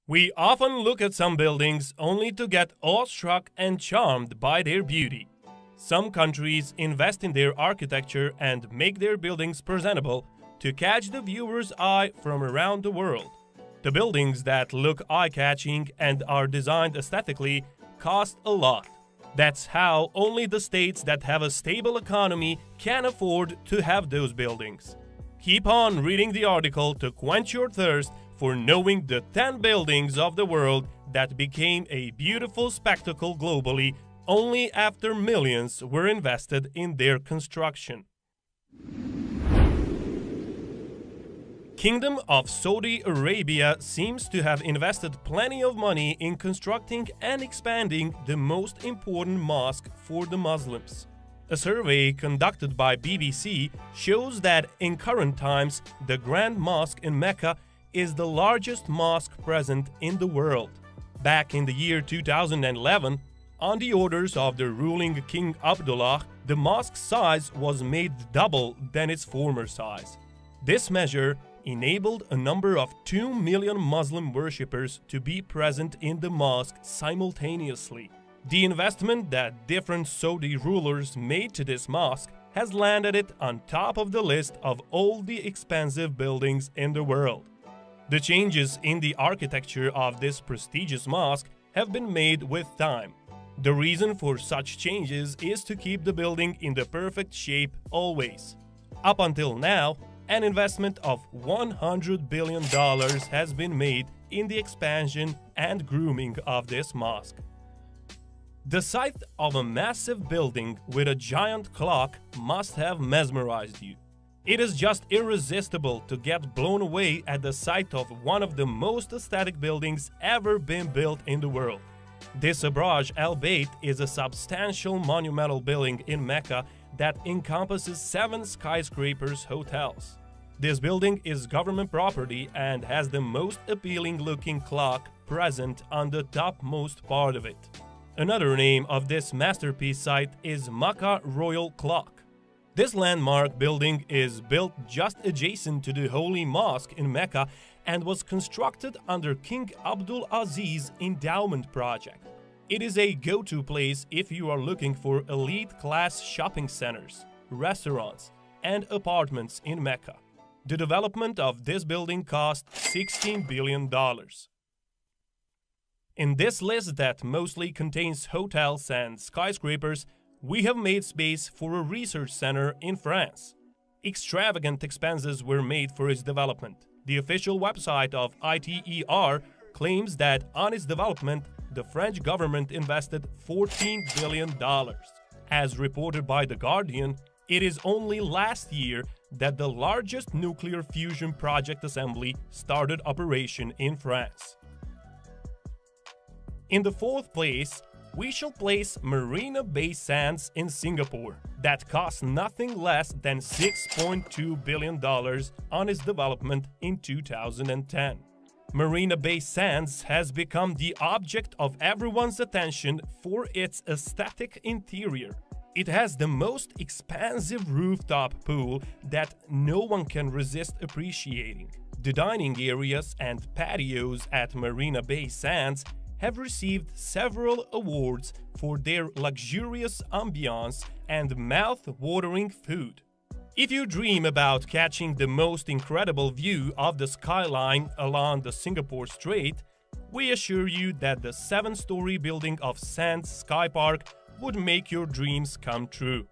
We often look at some buildings only to get awestruck and charmed by their beauty. Some countries invest in their architecture and make their buildings presentable to catch the viewer's eye from around the world. The buildings that look eye-catching and are designed aesthetically cost a lot. That's how only the states that have a stable economy can afford to have those buildings. Keep on reading the article to quench your thirst for knowing the 10 buildings of the world that became a beautiful spectacle globally only after millions were invested in their construction. Kingdom of Saudi Arabia seems to have invested plenty of money in constructing and expanding the most important mosque for the Muslims. A survey conducted by B.B.C. shows that in current times, the Grand Mosque in Mecca is the largest mosque present in the world. Back in the year 2011, on the orders of the ruling King Abdullah, the mosque's size was made double than its former size. This measure enabled a number of 2 million Muslim worshippers to be present in the mosque simultaneously. The investment that different Saudi rulers made to this mosque has landed it on top of the list of all the expensive buildings in the world. The changes in the architecture of this prestigious mosque have been made with time. The reason for such changes is to keep the building in the perfect shape always. Up until now, an investment of $100 billion has been made in the expansion and grooming of this mosque. The sight of a massive building with a giant clock must have mesmerized you. It is just irresistible to get blown away at the sight of one of the most aesthetic buildings ever been built in the world. This Burj Al Bayt is a substantial monumental building in Mecca that encompasses 7 skyscrapers hotels. This building is government property and has the most appealing looking clock present on the topmost part of it. Another name of this masterpiece site is Mecca Royal Clock. This landmark building is built just adjacent to the Holy Mosque in Mecca and was constructed under King Abdul Aziz's endowment project. It is a go-to place if you are looking for elite-class shopping centers, restaurants, and apartments in Mecca. The development of this building cost $16 billion. In this list that mostly contains hotels and skyscrapers, we have made space for a research center in France. Extravagant expenses were made for its development. The official website of ITER claims that on its development, the French government invested $14 billion. As reported by The Guardian, it is only last year that the largest nuclear fusion project assembly started operation in France. In the 4th place, we shall place Marina Bay Sands in Singapore, that cost nothing less than $6.2 billion on its development in 2010. Marina Bay Sands has become the object of everyone's attention for its aesthetic interior. It has the most expansive rooftop pool that no one can resist appreciating. The dining areas and patios at Marina Bay Sands have received several awards for their luxurious ambiance and mouth-watering food. If you dream about catching the most incredible view of the skyline along the Singapore Strait, we assure you that the 7-story building of Sands Sky Park would make your dreams come true.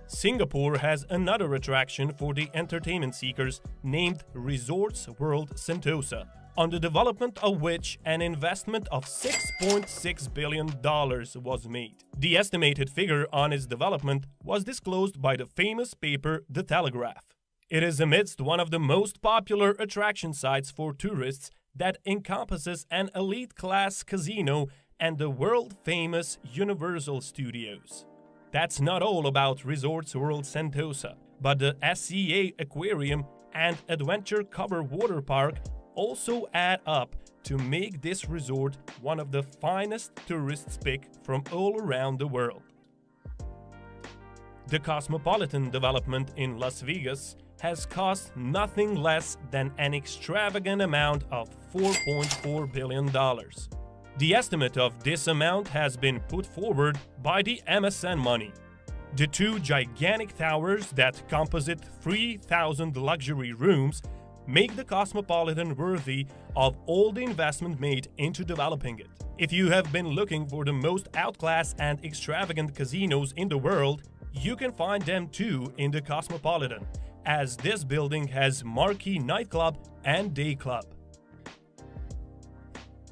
Singapore has another attraction for the entertainment seekers named Resorts World Sentosa, on the development of which an investment of $6.6 billion was made. The estimated figure on its development was disclosed by the famous paper The Telegraph. It is amidst one of the most popular attraction sites for tourists that encompasses an elite-class casino and the world-famous Universal Studios. That's not all about Resorts World Sentosa, but the S.A. Aquarium and Adventure Cover Water Park also add up to make this resort one of the finest tourists pick from all around the world. The Cosmopolitan development in Las Vegas has cost nothing less than an extravagant amount of $4.4 billion. The estimate of this amount has been put forward by the MSN money. The two gigantic towers that composite 3,000 luxury rooms make the Cosmopolitan worthy of all the investment made into developing it. If you have been looking for the most outclass and extravagant casinos in the world, you can find them too in the Cosmopolitan, as this building has marquee nightclub and day club.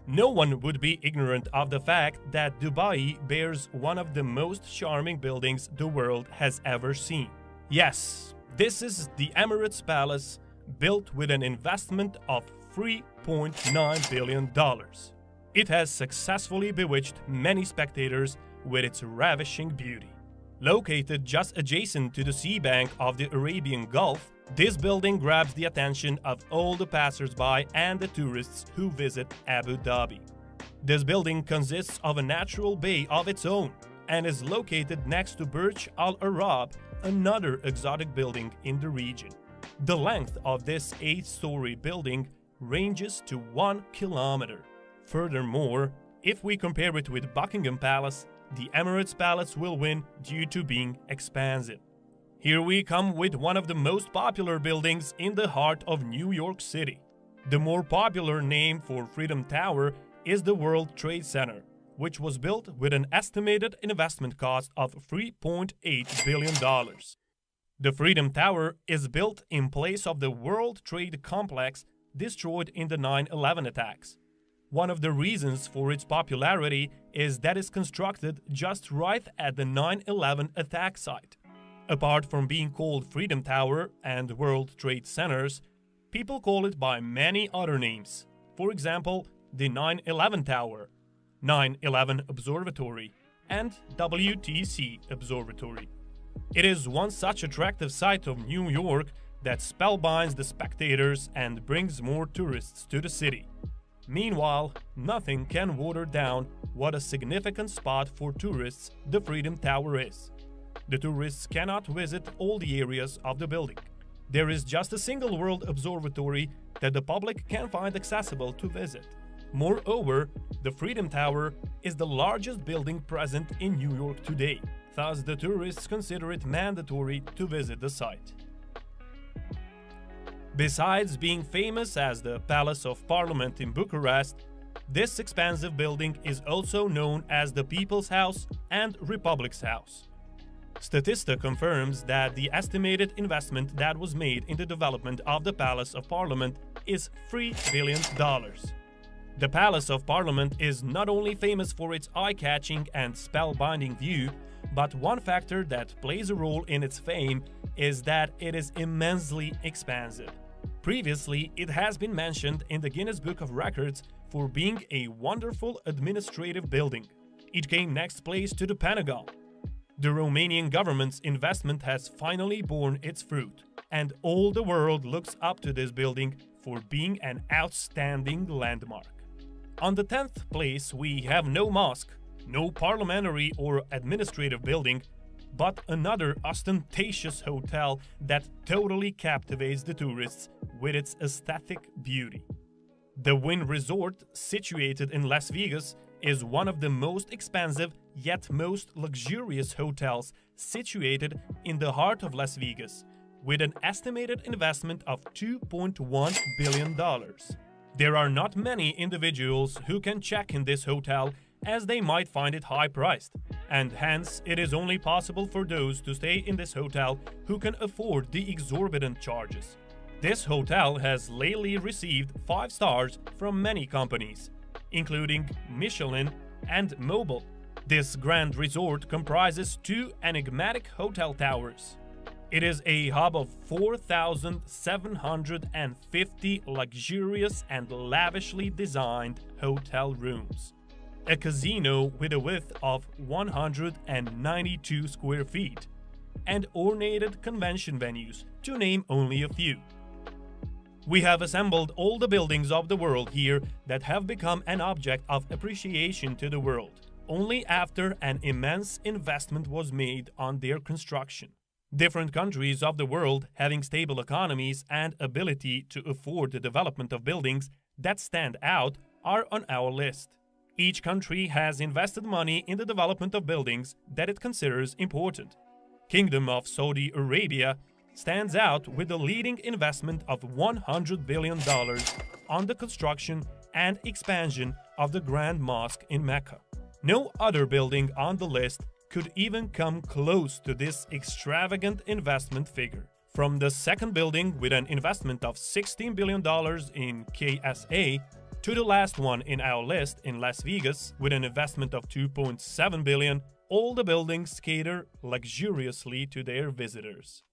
No one would be ignorant of the fact that Dubai bears one of the most charming buildings the world has ever seen. Yes, this is the Emirates Palace, built with an investment of $3.9 billion. It has successfully bewitched many spectators with its ravishing beauty. Located just adjacent to the sea bank of the Arabian Gulf, this building grabs the attention of all the passers-by and the tourists who visit Abu Dhabi. This building consists of a natural bay of its own and is located next to Burj Al Arab, another exotic building in the region. The length of this 8-story building ranges to 1 kilometer. Furthermore, if we compare it with Buckingham Palace, the Emirates Palace will win due to being expansive. Here we come with one of the most popular buildings in the heart of New York City. The more popular name for Freedom Tower is the World Trade Center, which was built with an estimated investment cost of $3.8 billion. The Freedom Tower is built in place of the World Trade Complex destroyed in the 9/11 attacks. One of the reasons for its popularity is that it's constructed just right at the 9/11 attack site. Apart from being called Freedom Tower and World Trade Centers, people call it by many other names. For example, the 9/11 Tower, 9/11 Observatory, and WTC Observatory. It is one such attractive site of New York that spellbinds the spectators and brings more tourists to the city. Meanwhile, nothing can water down what a significant spot for tourists the Freedom Tower is. The tourists cannot visit all the areas of the building. There is just a single World Observatory that the public can find accessible to visit. Moreover, the Freedom Tower is the largest building present in New York today. Thus, the tourists consider it mandatory to visit the site. Besides being famous as the Palace of Parliament in Bucharest, this expansive building is also known as the People's House and Republic's House. Statista confirms that the estimated investment that was made in the development of the Palace of Parliament is $3 billion. The Palace of Parliament is not only famous for its eye-catching and spellbinding view, but one factor that plays a role in its fame is that it is immensely expansive. Previously, it has been mentioned in the Guinness Book of Records for being a wonderful administrative building. It came next place to the Pentagon. The Romanian government's investment has finally borne its fruit, and all the world looks up to this building for being an outstanding landmark. On the 10th place, we have no mosque, no parliamentary or administrative building, but another ostentatious hotel that totally captivates the tourists with its aesthetic beauty. The Wynn Resort, situated in Las Vegas, is one of the most expansive yet most luxurious hotels situated in the heart of Las Vegas, with an estimated investment of $2.1 billion. There are not many individuals who can check in this hotel, as they might find it high-priced, and hence it is only possible for those to stay in this hotel who can afford the exorbitant charges. This hotel has lately received 5 stars from many companies, including Michelin and Mobil. This grand resort comprises 2 enigmatic hotel towers. It is a hub of 4,750 luxurious and lavishly designed hotel rooms, a casino with a width of 192 square feet, and ornated convention venues, to name only a few. We have assembled all the buildings of the world here that have become an object of appreciation to the world, only after an immense investment was made on their construction. Different countries of the world having stable economies and ability to afford the development of buildings that stand out are on our list. Each country has invested money in the development of buildings that it considers important. Kingdom of Saudi Arabia stands out with the leading investment of $100 billion on the construction and expansion of the Grand Mosque in Mecca. No other building on the list could even come close to this extravagant investment figure. From the second building with an investment of $16 billion in K.S.A. to the last one in our list in Las Vegas with an investment of $2.7 billion, all the buildings cater luxuriously to their visitors.